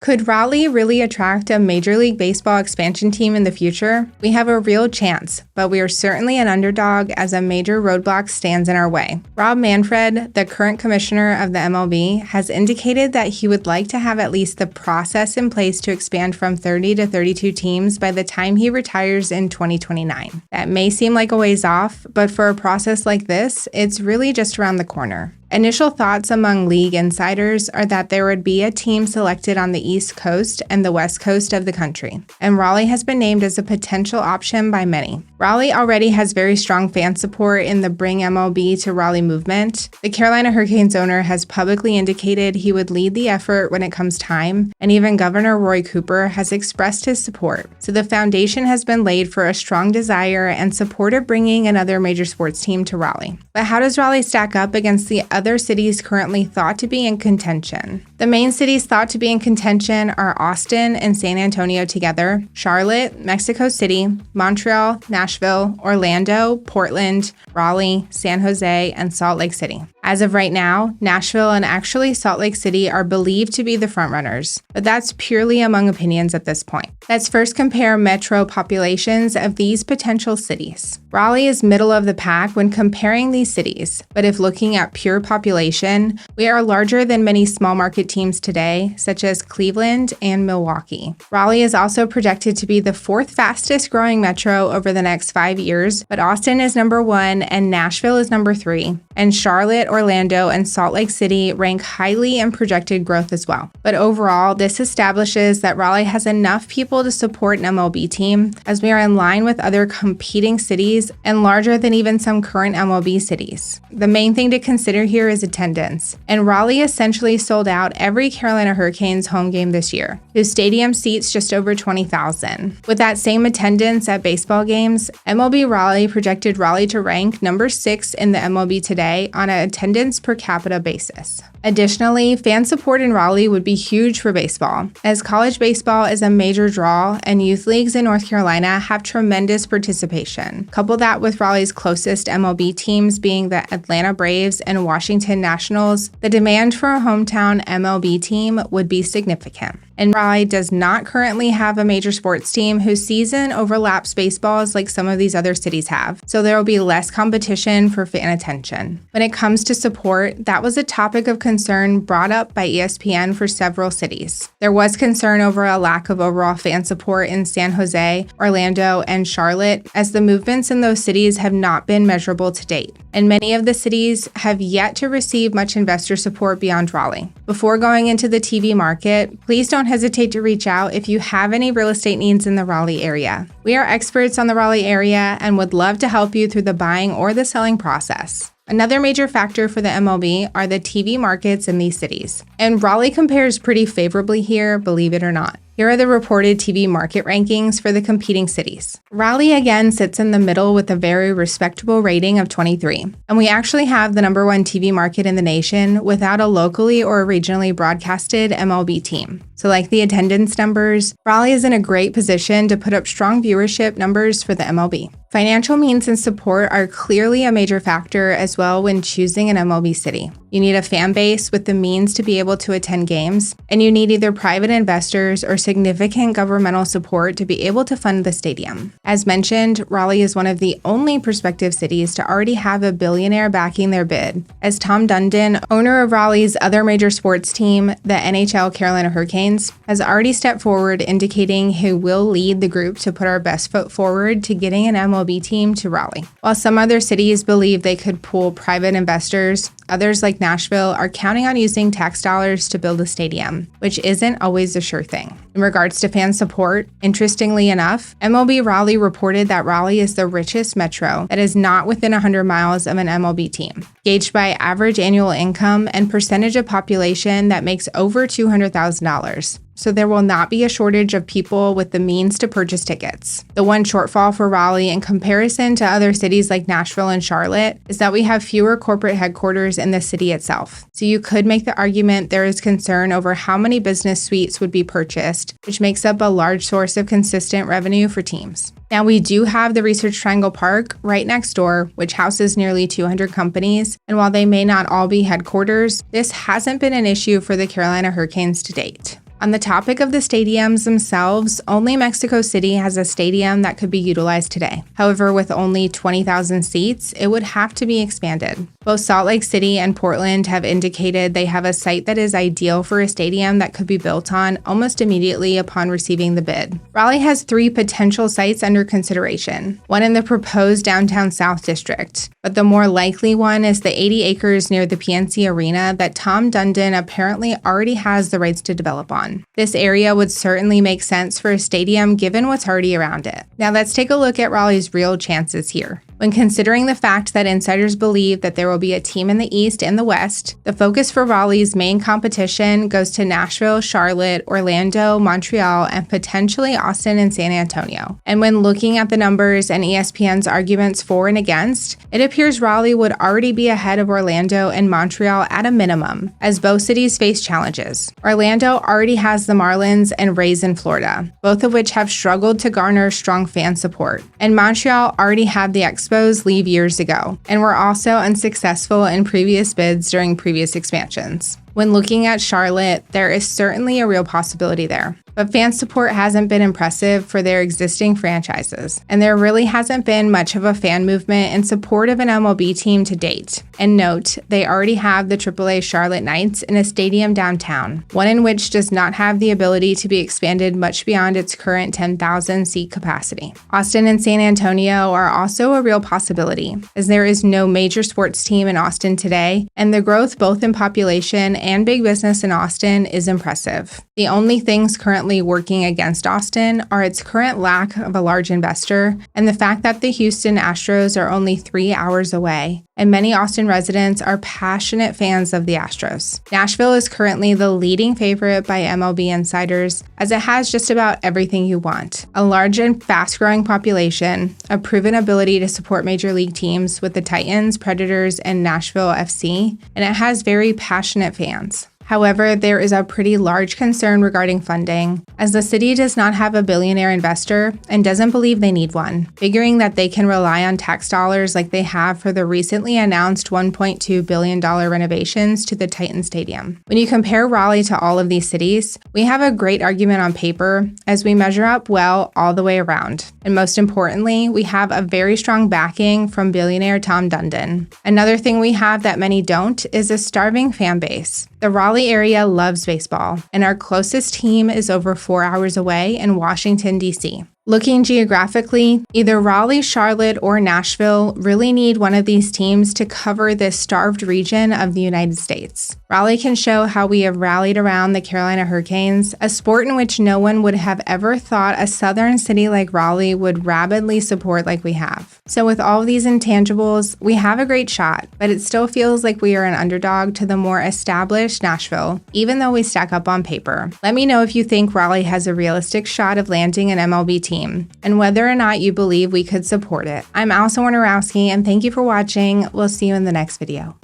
Could Raleigh really attract a Major League Baseball expansion team in the future? We have a real chance, but we are certainly an underdog as a major roadblock stands in our way. Rob Manfred, the current commissioner of the MLB, has indicated that he would like to have at least the process in place to expand from 30 to 32 teams by the time he retires in 2029. That may seem like a ways off, but for a process like this, it's really just around the corner. Initial thoughts among league insiders are that there would be a team selected on the East Coast and the West Coast of the country, and Raleigh has been named as a potential option by many. Raleigh already has very strong fan support in the Bring MLB to Raleigh movement. The Carolina Hurricanes owner has publicly indicated he would lead the effort when it comes time, and even Governor Roy Cooper has expressed his support. So the foundation has been laid for a strong desire and support of bringing another major sports team to Raleigh. But how does Raleigh stack up against the other cities currently thought to be in contention? The main cities thought to be in contention are Austin and San Antonio together, Charlotte, Mexico City, Montreal, Nashville, Orlando, Portland, Raleigh, San Jose, and Salt Lake City. As of right now, Nashville and actually Salt Lake City are believed to be the frontrunners, but that's purely among opinions at this point. Let's first compare metro populations of these potential cities. Raleigh is middle of the pack when comparing these cities, but if looking at pure population, we are larger than many small market teams today, such as Cleveland and Milwaukee. Raleigh is also projected to be the fourth fastest growing metro over the next 5 years, but Austin is number 1 and Nashville is number 3, and Charlotte, Orlando, and Salt Lake City rank highly in projected growth as well. But overall, this establishes that Raleigh has enough people to support an MLB team, as we are in line with other competing cities and larger than even some current MLB cities. The main thing to consider here is attendance, and Raleigh essentially sold out every Carolina Hurricanes home game this year, whose stadium seats just over 20,000. With that same attendance at baseball games, MLB Raleigh projected Raleigh to rank number 6 in the MLB today on an attendance per capita basis. Additionally, fan support in Raleigh would be huge for baseball, as college baseball is a major draw and youth leagues in North Carolina have tremendous participation. Couple that with Raleigh's closest MLB teams being the Atlanta Braves and Washington Nationals, the demand for a hometown MLB team would be significant. And Raleigh does not currently have a major sports team whose season overlaps baseballs like some of these other cities have, so there will be less competition for fan attention. When it comes to support, that was a topic of concern brought up by ESPN for several cities. There was concern over a lack of overall fan support in San Jose, Orlando, and Charlotte, as the movements in those cities have not been measurable to date, and many of the cities have yet to receive much investor support beyond Raleigh. Before going into the TV market, please don't hesitate to reach out if you have any real estate needs in the Raleigh area. We are experts on the Raleigh area and would love to help you through the buying or the selling process. Another major factor for the MLB are the TV markets in these cities, and Raleigh compares pretty favorably here, believe it or not. Here are the reported TV market rankings for the competing cities. Raleigh again sits in the middle with a very respectable rating of 23, and we actually have the number 1 TV market in the nation without a locally or regionally broadcasted MLB team. So like the attendance numbers, Raleigh is in a great position to put up strong viewership numbers for the MLB. Financial means and support are clearly a major factor as well when choosing an MLB city. You need a fan base with the means to be able to attend games, and you need either private investors or significant governmental support to be able to fund the stadium. As mentioned, Raleigh is one of the only prospective cities to already have a billionaire backing their bid, as Tom Dundon, owner of Raleigh's other major sports team, the NHL Carolina Hurricanes, has already stepped forward indicating he will lead the group to put our best foot forward to getting an MLB team to Raleigh. While some other cities believe they could pull private investors, others like Nashville are counting on using tax dollars to build a stadium, which isn't always a sure thing. In regards to fan support, interestingly enough, MLB Raleigh reported that Raleigh is the richest metro that is not within 100 miles of an MLB team, gauged by average annual income and percentage of population that makes over $200,000. So there will not be a shortage of people with the means to purchase tickets. The one shortfall for Raleigh in comparison to other cities like Nashville and Charlotte is that we have fewer corporate headquarters in the city itself. So you could make the argument there is concern over how many business suites would be purchased, which makes up a large source of consistent revenue for teams. Now, we do have the Research Triangle Park right next door, which houses nearly 200 companies, and while they may not all be headquarters, this hasn't been an issue for the Carolina Hurricanes to date. On the topic of the stadiums themselves, only Mexico City has a stadium that could be utilized today. However, with only 20,000 seats, it would have to be expanded. Both Salt Lake City and Portland have indicated they have a site that is ideal for a stadium that could be built on almost immediately upon receiving the bid. Raleigh has 3 potential sites under consideration, one in the proposed downtown South District, but the more likely one is the 80 acres near the PNC Arena that Tom Dundon apparently already has the rights to develop on. This area would certainly make sense for a stadium given what's already around it. Now let's take a look at Raleigh's real chances here. When considering the fact that insiders believe that there will be a team in the East and the West, the focus for Raleigh's main competition goes to Nashville, Charlotte, Orlando, Montreal, and potentially Austin and San Antonio. And when looking at the numbers and ESPN's arguments for and against, it appears Raleigh would already be ahead of Orlando and Montreal at a minimum, as both cities face challenges. Orlando already has the Marlins and Rays in Florida, both of which have struggled to garner strong fan support. And Montreal already had the Expos leave years ago, and were also unsuccessful in previous bids during previous expansions. When looking at Charlotte, there is certainly a real possibility there, but fan support hasn't been impressive for their existing franchises, and there really hasn't been much of a fan movement in support of an MLB team to date. And note, they already have the AAA Charlotte Knights in a stadium downtown, one in which does not have the ability to be expanded much beyond its current 10,000 seat capacity. Austin and San Antonio are also a real possibility, as there is no major sports team in Austin today, and the growth both in population and big business in Austin is impressive. The only things currently working against Austin are its current lack of a large investor and the fact that the Houston Astros are only 3 hours away, and many Austin residents are passionate fans of the Astros. Nashville is currently the leading favorite by MLB insiders, as it has just about everything you want: a large and fast-growing population, a proven ability to support major league teams with the Titans, Predators, and Nashville FC, and it has very passionate fans. However, there is a pretty large concern regarding funding, as the city does not have a billionaire investor and doesn't believe they need one, figuring that they can rely on tax dollars like they have for the recently announced $1.2 billion renovations to the Titan Stadium. When you compare Raleigh to all of these cities, we have a great argument on paper, as we measure up well all the way around. And most importantly, we have a very strong backing from billionaire Tom Dundon. Another thing we have that many don't is a starving fan base. The Raleigh area loves baseball, and our closest team is over 4 hours away in Washington, D.C. Looking geographically, either Raleigh, Charlotte, or Nashville really need one of these teams to cover this starved region of the United States. Raleigh can show how we have rallied around the Carolina Hurricanes, a sport in which no one would have ever thought a southern city like Raleigh would rabidly support like we have. So with all of these intangibles, we have a great shot, but it still feels like we are an underdog to the more established Nashville, even though we stack up on paper. Let me know if you think Raleigh has a realistic shot of landing an MLB team, and whether or not you believe we could support it. I'm Allison Warnerowski, and thank you for watching. We'll see you in the next video.